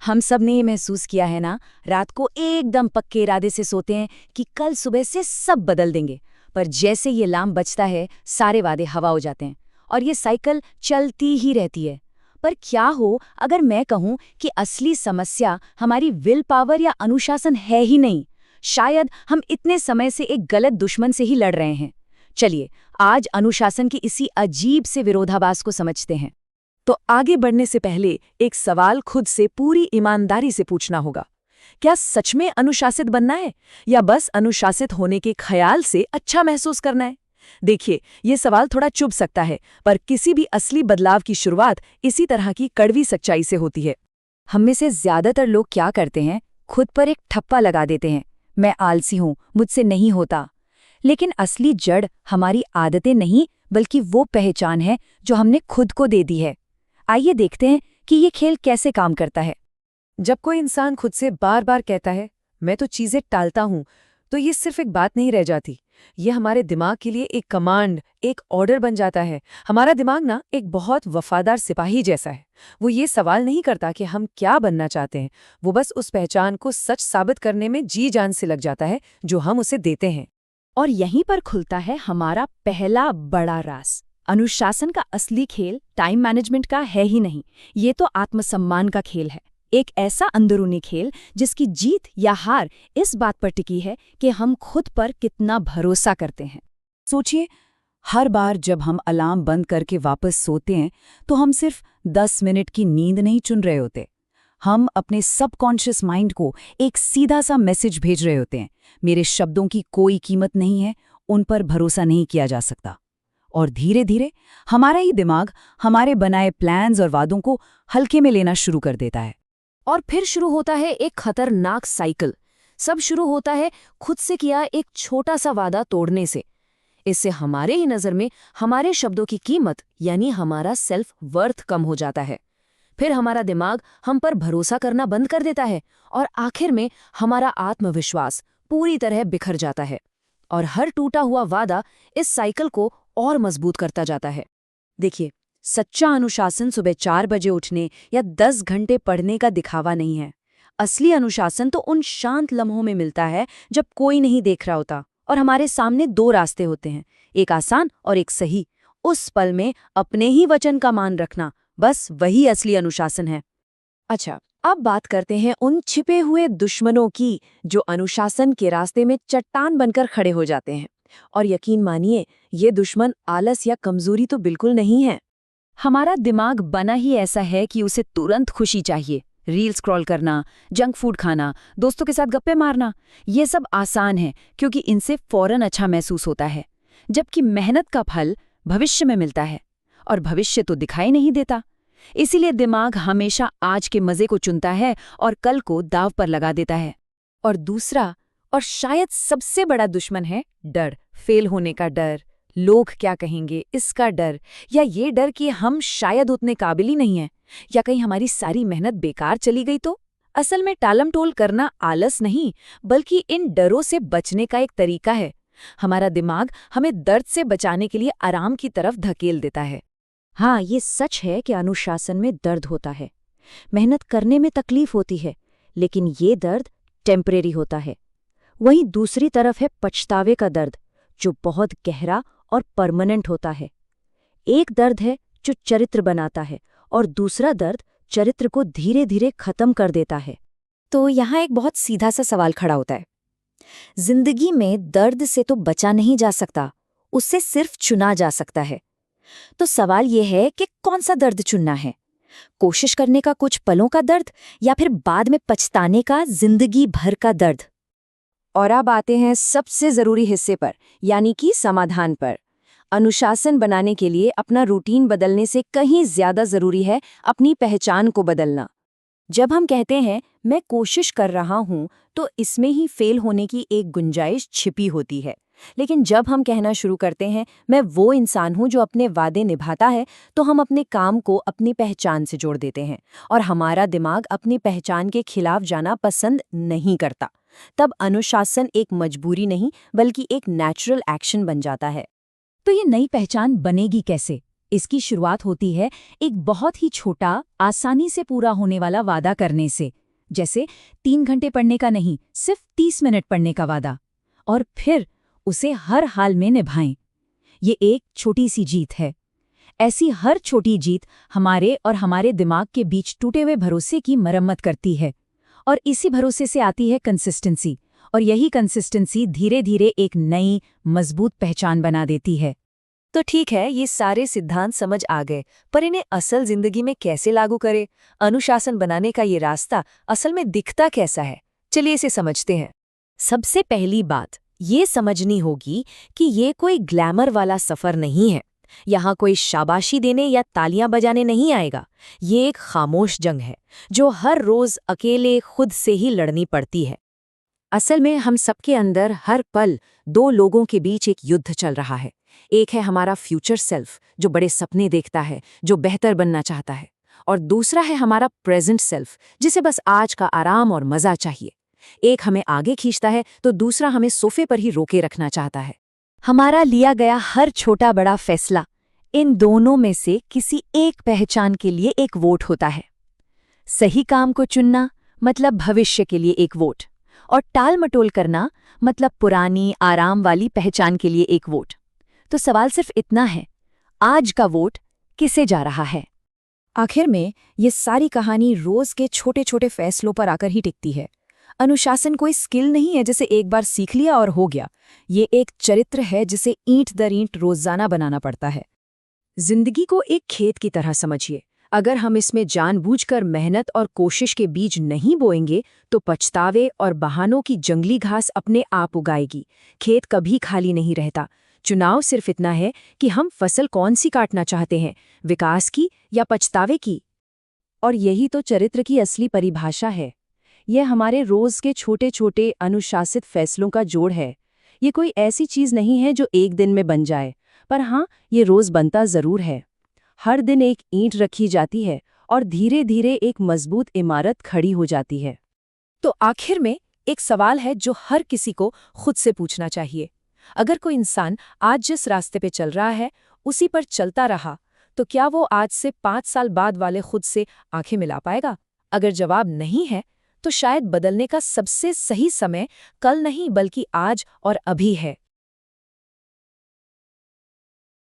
हम सब ने ये महसूस किया है ना, रात को एकदम पक्के इरादे से सोते हैं कि कल सुबह से सब बदल देंगे, पर जैसे ये अलार्म बजता है सारे वादे हवा हो जाते हैं और ये साइकिल चलती ही रहती है। पर क्या हो अगर मैं कहूं कि असली समस्या हमारी विल पावर या अनुशासन है ही नहीं, शायद हम इतने समय से एक गलत दुश्मन से ही लड़ रहे हैं। चलिए आज अनुशासन की इसी अजीब से विरोधाभास को समझते हैं। तो आगे बढ़ने से पहले एक सवाल खुद से पूरी ईमानदारी से पूछना होगा। क्या सच में अनुशासित बनना है या बस अनुशासित होने के ख्याल से अच्छा महसूस करना है? देखिए, ये सवाल थोड़ा चुभ सकता है, पर किसी भी असली बदलाव की शुरुआत इसी तरह की कड़वी सच्चाई से होती है। हम में से ज्यादातर लोग क्या करते हैं, खुद पर एक ठप्पा लगा देते हैं, मैं आलसी हूं, मुझसे नहीं होता। लेकिन असली जड़ हमारी आदतें नहीं, बल्कि वो पहचान है जो हमने खुद को दे दी है। आइए देखते हैं कि ये खेल कैसे काम करता है। जब कोई इंसान खुद से बार बार कहता है मैं तो चीजें टालता हूं, तो ये सिर्फ एक बात नहीं रह जाती। ये हमारे दिमाग के लिए एक कमांड, एक ऑर्डर बन जाता है। हमारा दिमाग ना एक बहुत वफादार सिपाही जैसा है। वो ये सवाल नहीं करता कि हम क्या बनना चाहते हैं, वो बस उस पहचान को सच साबित करने में जी जान से लग जाता है जो हम उसे देते हैं। और यहीं पर खुलता है हमारा पहला बड़ा राज। अनुशासन का असली खेल टाइम मैनेजमेंट का है ही नहीं, ये तो आत्मसम्मान का खेल है। एक ऐसा अंदरूनी खेल जिसकी जीत या हार इस बात पर टिकी है कि हम खुद पर कितना भरोसा करते हैं। सोचिए, हर बार जब हम अलार्म बंद करके वापस सोते हैं तो हम सिर्फ 10 मिनट की नींद नहीं चुन रहे होते। हम अपने सबकॉन्शियस माइंड को एक सीधा सा मैसेज भेज रहे होते हैं, मेरे शब्दों की कोई कीमत नहीं है, उन पर भरोसा नहीं किया जा सकता। और धीरे धीरे हमारा ही दिमाग हमारे बनाए प्लान्स और वादों को हल्के में लेना शुरू कर देता है। और फिर शुरू होता है एक खतरनाक साइकिल। सब शुरू होता है खुद से किया एक छोटा सा वादा तोड़ने से। इससे हमारे ही नज़र में हमारे शब्दों की कीमत यानी हमारा सेल्फ वर्थ कम हो जाता है। फिर हमारा दिमाग हम पर भरोसा करना बंद कर देता है और आखिर में हमारा आत्मविश्वास पूरी तरह बिखर जाता है। और हर टूटा हुआ वादा इस साइकिल को और मजबूत करता जाता है। देखिए, सच्चा अनुशासन सुबह 4 बजे उठने या 10 घंटे पढ़ने का दिखावा नहीं है। असली अनुशासन तो उन शांत लम्हों में मिलता है जब कोई नहीं देख रहा होता और हमारे सामने 2 रास्ते होते हैं, एक आसान और एक सही। उस पल में अपने ही वचन का मान रखना, बस वही असली अनुशासन है। अच्छा, अब बात करते हैं उन छिपे हुए दुश्मनों की जो अनुशासन के रास्ते में चट्टान बनकर खड़े हो जाते हैं। और यकीन मानिए, ये दुश्मन आलस या कमजोरी तो बिल्कुल नहीं है। हमारा दिमाग बना ही ऐसा है कि उसे तुरंत खुशी चाहिए। रील स्क्रॉल करना, जंक फूड खाना, दोस्तों के साथ गप्पे मारना, ये सब आसान है क्योंकि इनसे फौरन अच्छा महसूस होता है। जबकि मेहनत का फल भविष्य में मिलता है और भविष्य तो दिखाई नहीं देता। इसीलिए दिमाग हमेशा आज के मजे को चुनता है और कल को दाव पर लगा देता है। और दूसरा और शायद सबसे बड़ा दुश्मन है डर। फेल होने का डर, लोग क्या कहेंगे इसका डर, या ये डर कि हम शायद उतने काबिल ही नहीं हैं, या कहीं हमारी सारी मेहनत बेकार चली गई तो। असल में टालमटोल करना आलस नहीं, बल्कि इन डरों से बचने का एक तरीका है। हमारा दिमाग हमें दर्द से बचाने के लिए आराम की तरफ धकेल देता है। हाँ, ये सच है कि अनुशासन में दर्द होता है, मेहनत करने में तकलीफ होती है, लेकिन ये दर्द टेम्परेरी होता है। वहीं दूसरी तरफ है पछतावे का दर्द, जो बहुत गहरा और परमानेंट होता है। एक दर्द है जो चरित्र बनाता है और दूसरा दर्द चरित्र को धीरे धीरे खत्म कर देता है। तो यहाँ एक बहुत सीधा सा सवाल खड़ा होता है। जिंदगी में दर्द से तो बचा नहीं जा सकता, उससे सिर्फ चुना जा सकता है। तो सवाल ये है कि कौन सा दर्द चुनना है, कोशिश करने का कुछ पलों का दर्द या फिर बाद में पछताने का जिंदगी भर का दर्द। और अब आते हैं सबसे जरूरी हिस्से पर, यानी कि समाधान पर। अनुशासन बनाने के लिए अपना रूटीन बदलने से कहीं ज्यादा जरूरी है अपनी पहचान को बदलना। जब हम कहते हैं मैं कोशिश कर रहा हूं, तो इसमें ही फेल होने की एक गुंजाइश छिपी होती है। लेकिन जब हम कहना शुरू करते हैं मैं वो इंसान हूं जो अपने वादे निभाता है, तो हम अपने काम को अपनी पहचान से जोड़ देते हैं और हमारा दिमाग अपनी पहचान के खिलाफ जाना पसंद नहीं करता। तब अनुशासन एक मजबूरी नहीं, बल्कि एक नेचुरल एक्शन बन जाता है। तो ये नई पहचान बनेगी कैसे? इसकी शुरुआत होती है एक बहुत ही छोटा, आसानी से पूरा होने वाला वादा करने से, जैसे 3 घंटे पढ़ने का नहीं, सिर्फ 30 मिनट पढ़ने का वादा, और फिर उसे हर हाल में निभाएं। ये एक छोटी सी जीत है। ऐसी हर छोटी जीत हमारे और हमारे दिमाग के बीच टूटे हुए भरोसे की मरम्मत करती है, और इसी भरोसे से आती है कंसिस्टेंसी, और यही कंसिस्टेंसी धीरे धीरे एक नई, मजबूत पहचान बना देती है। तो ठीक है, ये सारे सिद्धांत समझ आ गए, पर इन्हें असल जिंदगी में कैसे लागू करें? अनुशासन बनाने का ये रास्ता असल में दिखता कैसा है? चलिए इसे समझते हैं। सबसे पहली बात ये समझनी होगी कि ये कोई ग्लैमर वाला सफर नहीं है। यहाँ कोई शाबाशी देने या तालियां बजाने नहीं आएगा। ये एक खामोश जंग है जो हर रोज अकेले खुद से ही लड़नी पड़ती है। असल में हम सबके अंदर हर पल 2 लोगों के बीच एक युद्ध चल रहा है। एक है हमारा फ्यूचर सेल्फ, जो बड़े सपने देखता है, जो बेहतर बनना चाहता है, और दूसरा है हमारा प्रेजेंट सेल्फ, जिसे बस आज का आराम और मजा चाहिए। एक हमें आगे खींचता है तो दूसरा हमें सोफे पर ही रोके रखना चाहता है। हमारा लिया गया हर छोटा बड़ा फैसला, इन दोनों में से किसी एक पहचान के लिए एक वोट होता है। सही काम को चुनना मतलब भविष्य के लिए एक वोट, और टाल मटोल करना मतलब पुरानी आराम वाली पहचान के लिए एक वोट। तो सवाल सिर्फ इतना है, आज का वोट किसे जा रहा है? आखिर में ये सारी कहानी रोज के छोटे छोटे फैसलों पर आकर ही टिकती है। अनुशासन कोई स्किल नहीं है जिसे एक बार सीख लिया और हो गया। ये एक चरित्र है जिसे ईंट दर ईंट रोजाना बनाना पड़ता है। जिंदगी को एक खेत की तरह समझिए। अगर हम इसमें जानबूझकर मेहनत और कोशिश के बीज नहीं बोएंगे तो पछतावे और बहानों की जंगली घास अपने आप उगाएगी। खेत कभी खाली नहीं रहता। चुनाव सिर्फ इतना है कि हम फसल कौन सी काटना चाहते हैं, विकास की या पछतावे की। और यही तो चरित्र की असली परिभाषा है। यह हमारे रोज के छोटे छोटे अनुशासित फैसलों का जोड़ है। ये कोई ऐसी चीज नहीं है जो एक दिन में बन जाए, पर हाँ, ये रोज बनता जरूर है। हर दिन एक ईंट रखी जाती है और धीरे धीरे एक मजबूत इमारत खड़ी हो जाती है। तो आखिर में एक सवाल है जो हर किसी को खुद से पूछना चाहिए। अगर कोई इंसान आज जिस रास्ते पे चल रहा है उसी पर चलता रहा, तो क्या वो आज से 5 साल बाद वाले खुद से आंखें मिला पाएगा? अगर जवाब नहीं है, तो शायद बदलने का सबसे सही समय कल नहीं बल्कि आज और अभी है।